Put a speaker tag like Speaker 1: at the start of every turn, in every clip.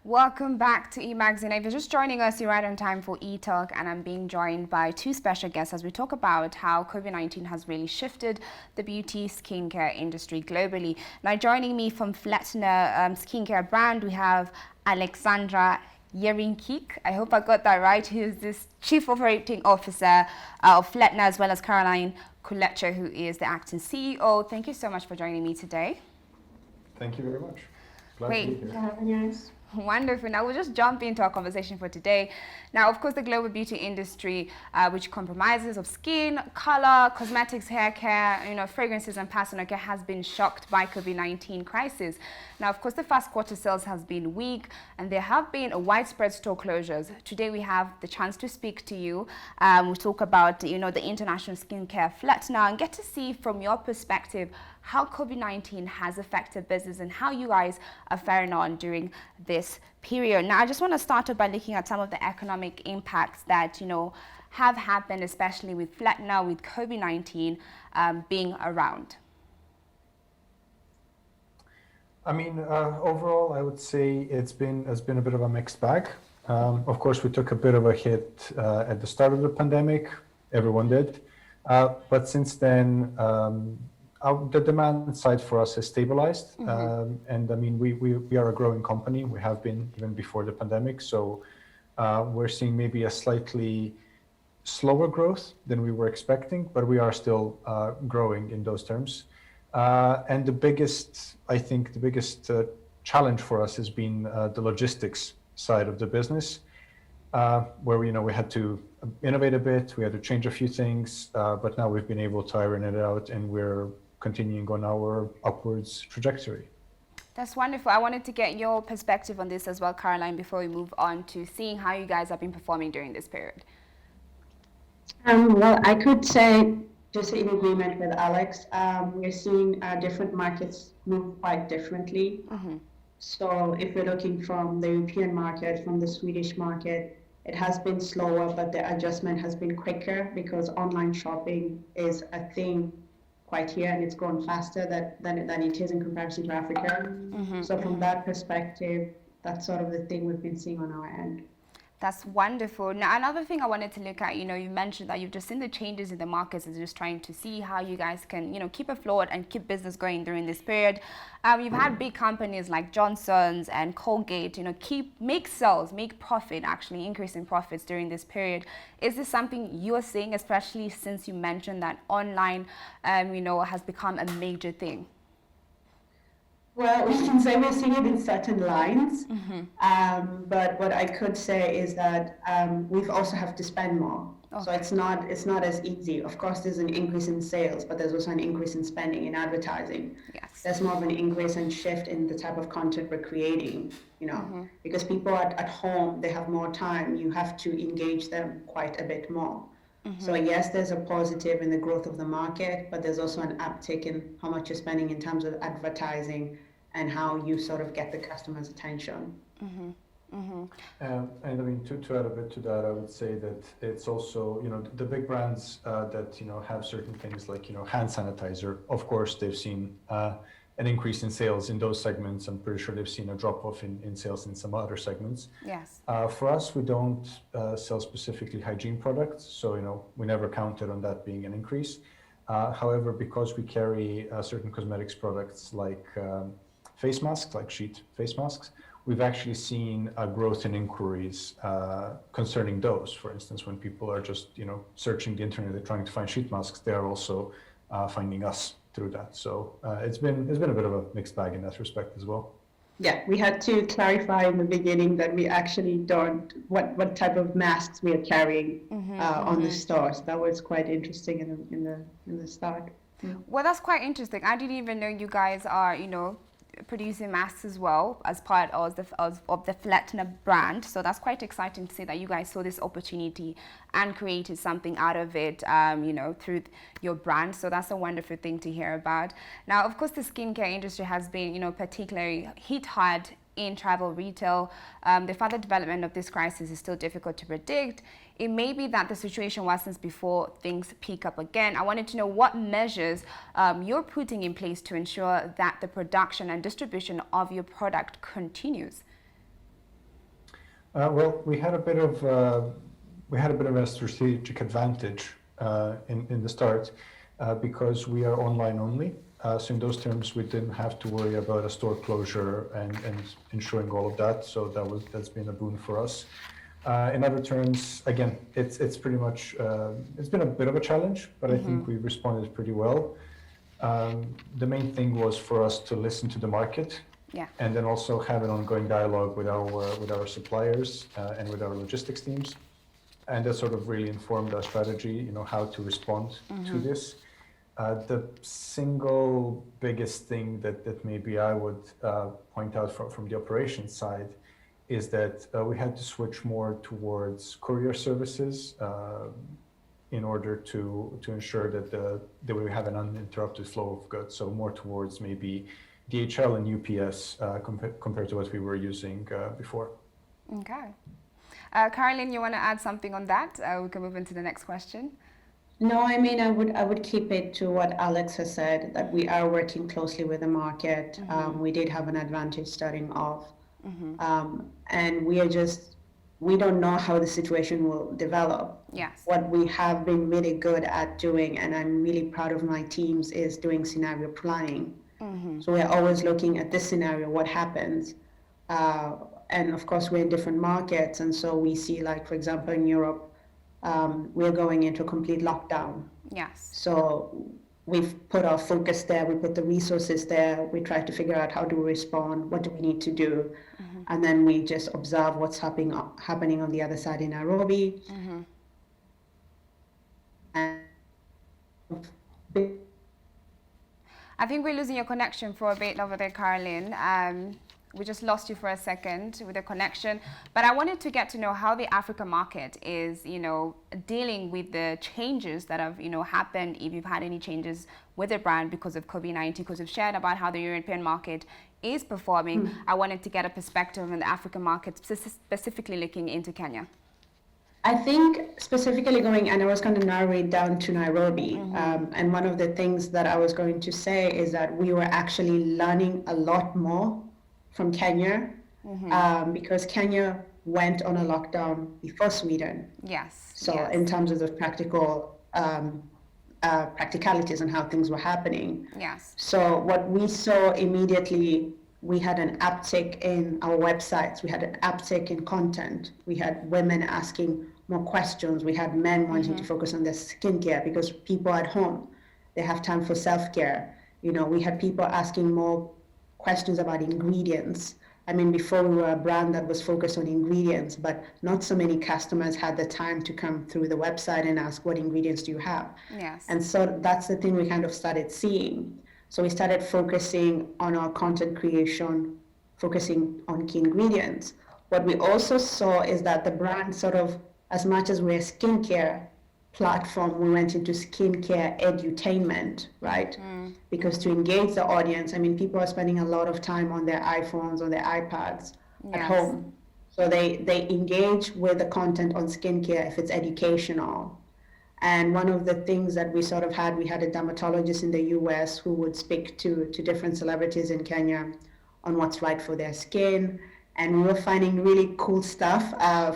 Speaker 1: Welcome back to eMagazine. If you're just joining us, you're right on time for eTalk, and I'm being joined by two special guests as we talk about how COVID-19 has really shifted the beauty skincare industry globally. Now, joining me from Fletna skincare brand, we have Alexandra Yerinkik. I hope I got that right. Who is this Chief Operating Officer of Fletna, as well as Caroline Kulecha, who is the acting CEO. Thank you so much for joining me today.
Speaker 2: Thank you very much. Glad to
Speaker 1: Great.
Speaker 2: be here.
Speaker 1: Wonderful. Now we'll just jump into our conversation for today. Now, of course, the global beauty industry, which compromises of skin, color, cosmetics, hair care, fragrances and personal care, has been shocked by COVID-19 crisis. Now, of course, the first quarter sales has been weak, and there have been widespread store closures. Today, we have the chance to speak to you. We'll talk about, the international skincare Fletna and get to see from your perspective how COVID-19 has affected business and how you guys are faring on during this period. Now, I just want to start off by looking at some of the economic impacts that, have happened, especially with Fletna, with COVID-19 being around.
Speaker 2: I mean, overall, I would say it's been a bit of a mixed bag. Of course, we took a bit of a hit at the start of the pandemic. Everyone did. But since then, the demand side for us has stabilized. And I mean, we are a growing company. We have been even before the pandemic. So we're seeing maybe a slightly slower growth than we were expecting, but we are still growing in those terms. And I think the biggest challenge for us has been the logistics side of the business, where we had to innovate a bit, we had to change a few things, but now we've been able to iron it out, and we're continuing on our upwards trajectory.
Speaker 1: That's wonderful. I wanted to get your perspective on this as well, Caroline, before we move on to seeing how you guys have been performing during this period.
Speaker 3: Well, I could say, just in agreement with Alex, we're seeing different markets move quite differently. So if we're looking from the European market, from the Swedish market, it has been slower, but the adjustment has been quicker because online shopping is a thing quite here, and it's grown faster than it is in comparison to Africa. So from that perspective, that's sort of the thing we've been seeing on our end.
Speaker 1: That's wonderful. Now, another thing I wanted to look at, you mentioned that you've just seen the changes in the markets and just trying to see how you guys can, keep afloat and keep business going during this period. You've had big companies like Johnson's and Colgate, make sales, make profit, actually increase in profits during this period. Is this something you're seeing, especially since you mentioned that online, has become a major thing?
Speaker 3: Well, we can say we're seeing it in certain lines, but what I could say is that we've also have to spend more. Okay. So it's not as easy. Of course, there's an increase in sales, but there's also an increase in spending in advertising.
Speaker 1: Yes.
Speaker 3: There's more of an increase and shift in the type of content we're creating, because people at home, they have more time. You have to engage them quite a bit more. So yes, there's a positive in the growth of the market, but there's also an uptick in how much you're spending in terms of advertising and how you sort of get the customer's attention.
Speaker 2: And I mean, to add a bit to that, I would say that it's also, the big brands that, have certain things like, hand sanitizer, of course, they've seen an increase in sales in those segments. I'm pretty sure they've seen a drop off in sales in some other segments.
Speaker 1: Yes.
Speaker 2: For us, we don't sell specifically hygiene products, so we never counted on that being an increase. However, because we carry certain cosmetics products like face masks, like sheet face masks, we've actually seen a growth in inquiries concerning those. For instance, when people are just searching the internet, they're trying to find sheet masks, they are also finding us through that. So it's been a bit of a mixed bag in that respect as well.
Speaker 3: Yeah, we had to clarify in the beginning that we actually don't what type of masks we are carrying on the store. So that was quite interesting in the start.
Speaker 1: Well, that's quite interesting. I didn't even know you guys are producing masks as well as part of the Fletna brand. So that's quite exciting to see that you guys saw this opportunity and created something out of it, through your brand. So that's a wonderful thing to hear about. Now, of course, the skincare industry has been, particularly hit hard in travel retail. The further development of this crisis is still difficult to predict. It may be that the situation worsens before things pick up again. I wanted to know what measures you're putting in place to ensure that the production and distribution of your product continues.
Speaker 2: Well, we had a bit of a strategic advantage in the start because we are online only. So in those terms, we didn't have to worry about a store closure and ensuring all of that. So that's been a boon for us. In other terms, again, it's pretty much it's been a bit of a challenge, but I think we responded pretty well. The main thing was for us to listen to the market,
Speaker 1: Yeah.
Speaker 2: and then also have an ongoing dialogue with our suppliers and with our logistics teams, and that sort of really informed our strategy. How to respond to this. The single biggest thing that maybe I would point out from the operations side is that we had to switch more towards courier services in order to ensure that we have an uninterrupted flow of goods. So more towards maybe DHL and UPS compared to what we were using before.
Speaker 1: Okay. Caroline, you want to add something on that? We can move into the next question.
Speaker 3: No, I mean, I would keep it to what Alex has said, that we are working closely with the market. We did have an advantage starting off. And we don't know how the situation will develop.
Speaker 1: Yes.
Speaker 3: What we have been really good at doing, and I'm really proud of my teams, is doing scenario planning. So we're always looking at this scenario, what happens? And of course, we're in different markets. And so we see, like, for example, in Europe, we're going into a complete lockdown.
Speaker 1: Yes.
Speaker 3: So we've put our focus there, we put the resources there, we try to figure out how to respond, what do we need to do, and then we just observe what's happening on the other side in Nairobi. And
Speaker 1: I think we're losing your connection for a bit over there, Caroline. We just lost you for a second with the connection, but I wanted to get to know how the Africa market is, dealing with the changes that have, happened. If you've had any changes with the brand because of COVID-19, because you've shared about how the European market is performing. I wanted to get a perspective on the African market, specifically looking into Kenya.
Speaker 3: I think specifically and I was going to narrow it down to Nairobi. And one of the things that I was going to say is that we were actually learning a lot more from Kenya, because Kenya went on a lockdown before Sweden.
Speaker 1: Yes.
Speaker 3: So
Speaker 1: yes.
Speaker 3: in terms of the practicalities and how things were happening.
Speaker 1: Yes.
Speaker 3: So what we saw immediately, we had an uptick in our websites. We had an uptick in content. We had women asking more questions. We had men wanting to focus on their skincare because people at home, they have time for self-care. We had people asking more questions about ingredients. I mean, before we were a brand that was focused on ingredients, but not so many customers had the time to come through the website and ask, what ingredients do you have?
Speaker 1: Yes.
Speaker 3: And so that's the thing we kind of started seeing. So we started focusing on our content creation, focusing on key ingredients. What we also saw is that the brand sort of, as much as we're a skincare platform, we went into skincare edutainment, right? Because to engage the audience, I mean, people are spending a lot of time on their iPhones or their iPads at home. So they engage with the content on skincare if it's educational. And one of the things that we sort of had, we had a dermatologist in the US who would speak to different celebrities in Kenya on what's right for their skin. And we were finding really cool stuff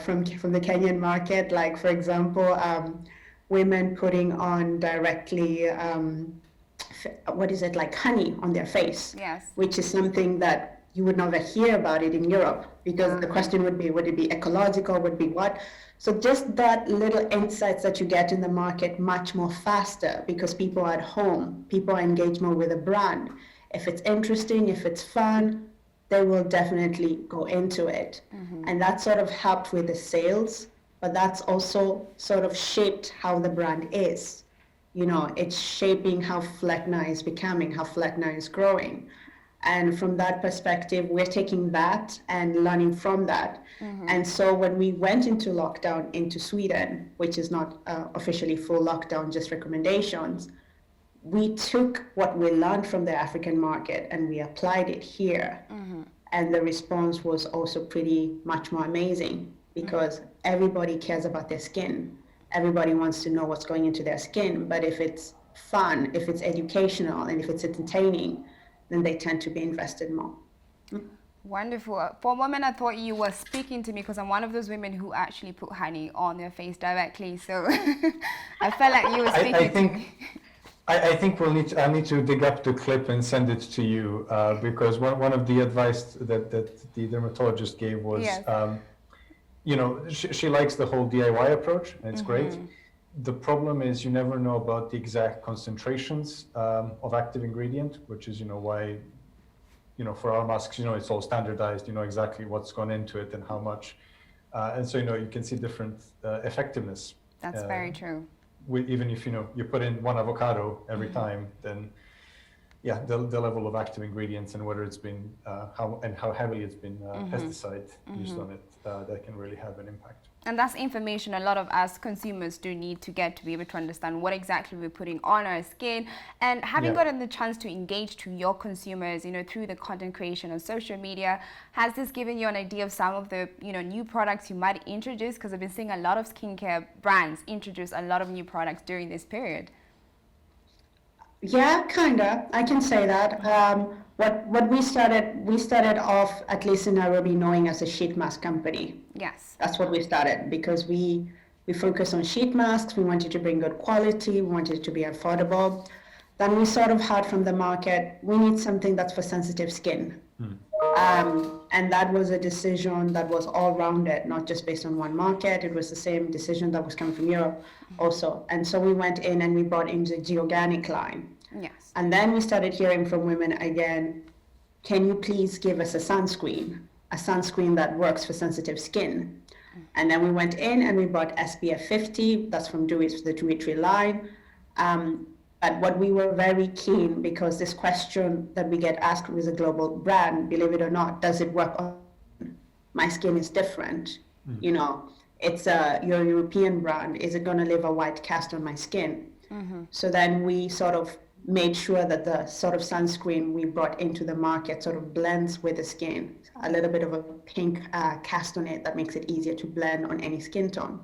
Speaker 3: from the Kenyan market, like, for example, women putting on directly, like honey on their face,
Speaker 1: Yes.
Speaker 3: which is something that you would never hear about it in Europe, because the question would it be ecological, would it be what? So just that little insights that you get in the market much more faster, because people are at home, people are engaged more with a brand. If it's interesting, if it's fun, they will definitely go into it. And that sort of helped with the sales, but that's also sort of shaped how the brand is. It's shaping how Fletna is becoming, how Fletna is growing. And from that perspective, we're taking that and learning from that. And so when we went into lockdown into Sweden, which is not officially full lockdown, just recommendations, we took what we learned from the African market and we applied it here. And the response was also pretty much more amazing, because everybody cares about their skin. Everybody wants to know what's going into their skin. But if it's fun, if it's educational, and if it's entertaining, then they tend to be invested more.
Speaker 1: Wonderful. For a moment, I thought you were speaking to me because I'm one of those women who actually put honey on their face directly. So I felt like you were speaking to me.
Speaker 2: I think I need to dig up the clip and send it to you because one of the advice that the dermatologist gave was,
Speaker 1: Yes.
Speaker 2: you know, she likes the whole DIY approach, and it's great. The problem is you never know about the exact concentrations of active ingredient, which is, you know, why, you know, for our masks, you know, it's all standardized, you know exactly what's gone into it and how much. And so, you know, you can see different effectiveness.
Speaker 1: That's very true.
Speaker 2: Even if, you know, you put in one avocado every time, then yeah, the level of active ingredients and whether it's been, how heavily it's been pesticide used on it, that can really have an impact.
Speaker 1: And that's information a lot of us consumers do need to get to be able to understand what exactly we're putting on our skin. And having gotten the chance to engage to your consumers, you know, through the content creation on social media, has this given you an idea of some of the, you know, new products you might introduce? Because I've been seeing a lot of skincare brands introduce a lot of new products during this period.
Speaker 3: Yeah, kinda. I can say that. What we started off, at least in Nairobi, knowing as a sheet mask company.
Speaker 1: Yes.
Speaker 3: That's what we started because we focus on sheet masks. We wanted to bring good quality. We wanted it to be affordable. Then we sort of heard from the market, we need something that's for sensitive skin. And that was a decision that was all rounded, not just based on one market. It was the same decision that was coming from Europe also. And so we went in and we brought in the organic line.
Speaker 1: Yes.
Speaker 3: And then we started hearing from women again, can you please give us a sunscreen that works for sensitive skin? And then we went in and we bought SPF 50, that's from the Dewy Tree line. But what we were very keen, because this question that we get asked with a global brand, believe it or not, does it work on my skin is different? You know, it's your European brand, is it gonna leave a white cast on my skin? So then we sort of made sure that the sort of sunscreen we brought into the market sort of blends with the skin. A little bit of a pink cast on it that makes it easier to blend on any skin tone.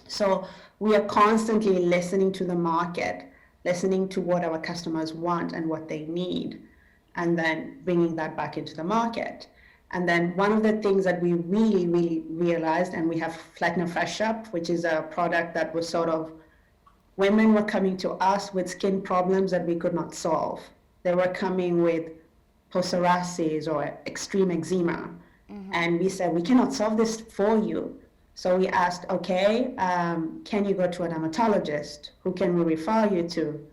Speaker 3: So we are constantly listening to the market, listening to what our customers want and what they need, and then bringing that back into the market. And then one of the things that we really, really realized, and we have Fletna Fresh Up, which is a product that was sort of, women were coming to us with skin problems that we could not solve. They were coming with psoriasis or extreme eczema. And we said, we cannot solve this for you. So we asked, okay, can you go to a dermatologist? Who can we refer you to?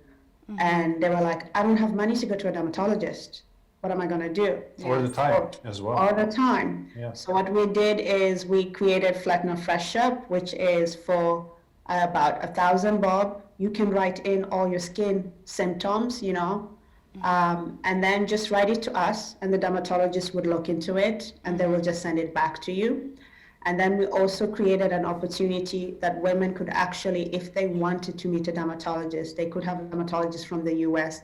Speaker 3: And they were like, I don't have money to go to a dermatologist. What am I going to do?
Speaker 2: Or the time as well.
Speaker 3: All the time.
Speaker 2: Yeah.
Speaker 3: So what we did is we created Fletna Fresh Up, which is for about 1,000 bob. You can write in all your skin symptoms, you know, and then just write it to us, and the dermatologist would look into it, and they will just send it back to you. And then we also created an opportunity that women could actually, if they wanted to meet a dermatologist, they could have a dermatologist from the US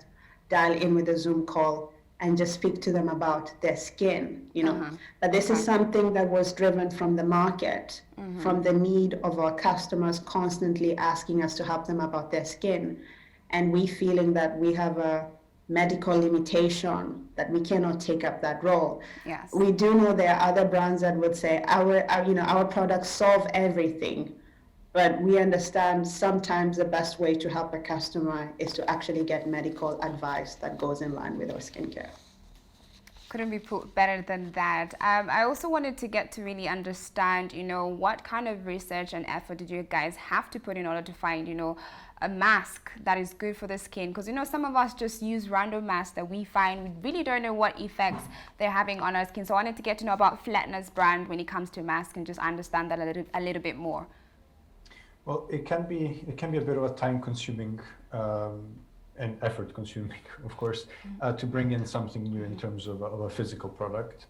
Speaker 3: dial in with a Zoom call and just speak to them about their skin, you know. But this is something that was driven from the market, from the need of our customers constantly asking us to help them about their skin. And we feeling that we have a medical limitation, that we cannot take up that role.
Speaker 1: Yes.
Speaker 3: We do know there are other brands that would say our products solve everything, but we understand sometimes the best way to help a customer is to actually get medical advice that goes in line with our skincare.
Speaker 1: Couldn't be put better than that. I also wanted to get to really understand, you know, what kind of research and effort did you guys have to put in order to find, you know, a mask that is good for the skin? Because, you know, some of us just use random masks that we find we really don't know what effects they're having on our skin. So I wanted to get to know about Fletna's brand when it comes to masks and just understand that a little bit more.
Speaker 2: Well, it can be a bit of a time-consuming and effort-consuming, of course, to bring in something new in terms of a physical product,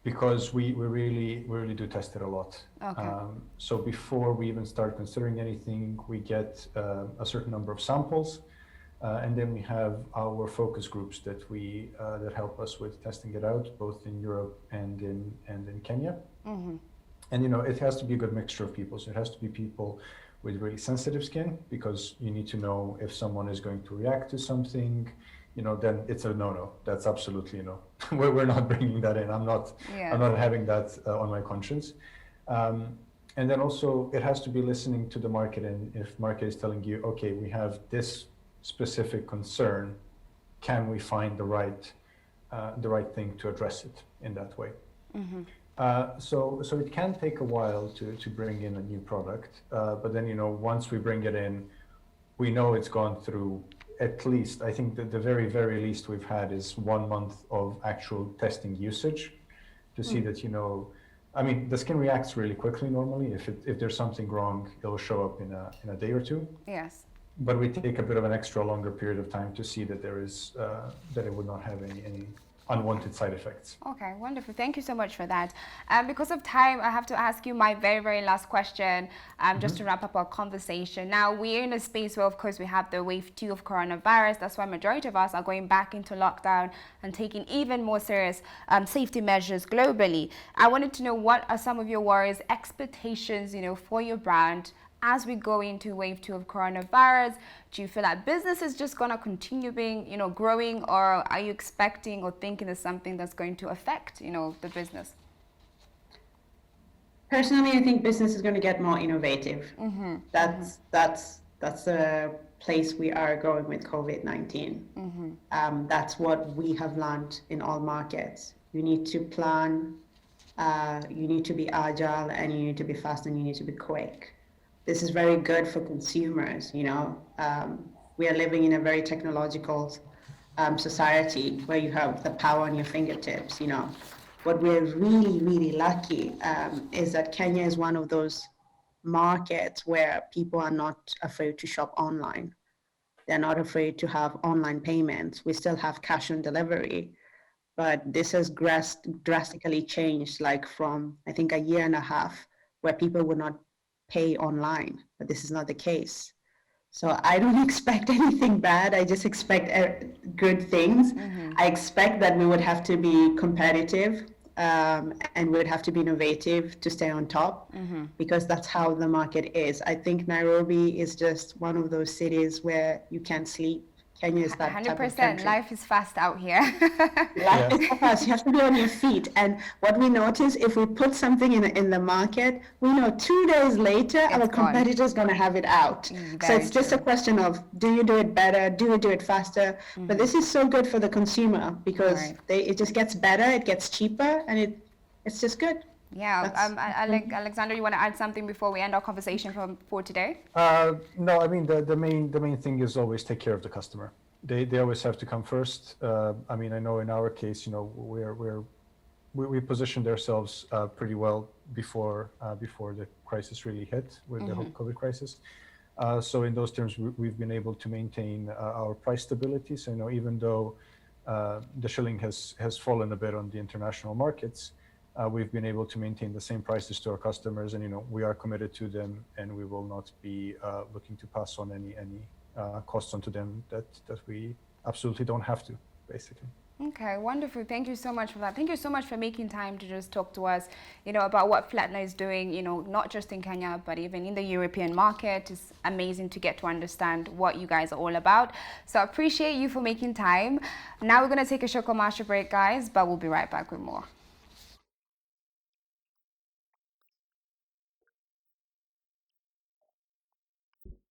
Speaker 2: because we really do test it a lot.
Speaker 1: Okay.
Speaker 2: So before we even start considering anything, we get a certain number of samples, and then we have our focus groups that help us with testing it out, both in Europe and in Kenya. And, you know, it has to be a good mixture of people. So it has to be people with really sensitive skin, because you need to know if someone is going to react to something. then it's a no-no. That's absolutely no. We're not bringing that in. I'm not having that on my conscience. And then also it has to be listening to the market, and if market is telling you, okay, we have this specific concern, can we find the right thing to address it in that way? So it can take a while to bring in a new product, but then once we bring it in, we know it's gone through at least, I think that the very least we've had is 1 month of actual testing usage to see that I mean, the skin reacts really quickly normally. If there's something wrong, it'll show up in a day or two.
Speaker 1: Yes.
Speaker 2: But we take a bit of an extra longer period of time to see that there is that it would not have any unwanted side effects.
Speaker 1: Okay, wonderful. Thank you so much for that. Because of time, I have to ask you my very last question, just to wrap up our conversation. Now, we're in a space where, of course, we have the wave 2 of coronavirus. That's why majority of us are going back into lockdown and taking even more serious safety measures globally. I wanted to know, what are some of your worries, expectations, for your brand as we go into wave 2 of coronavirus? Do you feel like business is just going to continue being, growing, or are you expecting or thinking there's something that's going to affect, the business?
Speaker 3: Personally, I think business is going to get more innovative. That's the place we are going with COVID-19. That's what we have learned in all markets. You need to plan, you need to be agile, and you need to be fast, and you need to be quick. This is very good for consumers, we are living in a very technological society where you have the power on your fingertips, What we're really lucky is that Kenya is one of those markets where people are not afraid to shop online. They're not afraid to have online payments. We still have cash on delivery, but this has drastically changed, like from, I think, a year and a half where people would not pay online, but this is not the case. So I don't expect anything bad. I just expect good things. I expect that we would have to be competitive and we would have to be innovative to stay on top, because that's how the market is. I think Nairobi is just one of those cities where you can't sleep. Kenya is that 100%. Type of country.
Speaker 1: Life is fast out here.
Speaker 3: Life is fast. You have to be on your feet. And what we notice, if we put something in the market, we know 2 days later our competitor is going to have it out. So it's just a question of, do you do it better? Do you do it faster? But this is so good for the consumer, because it just gets better, it gets cheaper, and it's just good.
Speaker 1: Yeah, Alexander, you want to add something before we end our conversation for today?
Speaker 2: No, I mean, the main thing is always take care of the customer. They always have to come first. I mean, I know in our case, we positioned ourselves pretty well before the crisis really hit with the whole COVID crisis. So in those terms, we've been able to maintain our price stability. So even though the shilling has fallen a bit on the international markets, we've been able to maintain the same prices to our customers, and we are committed to them, and we will not be looking to pass on any costs onto them that we absolutely don't have to, basically.
Speaker 1: Okay, wonderful. Thank you so much for that. Thank you so much for making time to just talk to us, about what Fletna is doing, not just in Kenya, but even in the European market. It's amazing to get to understand what you guys are all about. So I appreciate you for making time. Now we're going to take a short commercial break, guys, but we'll be right back with more.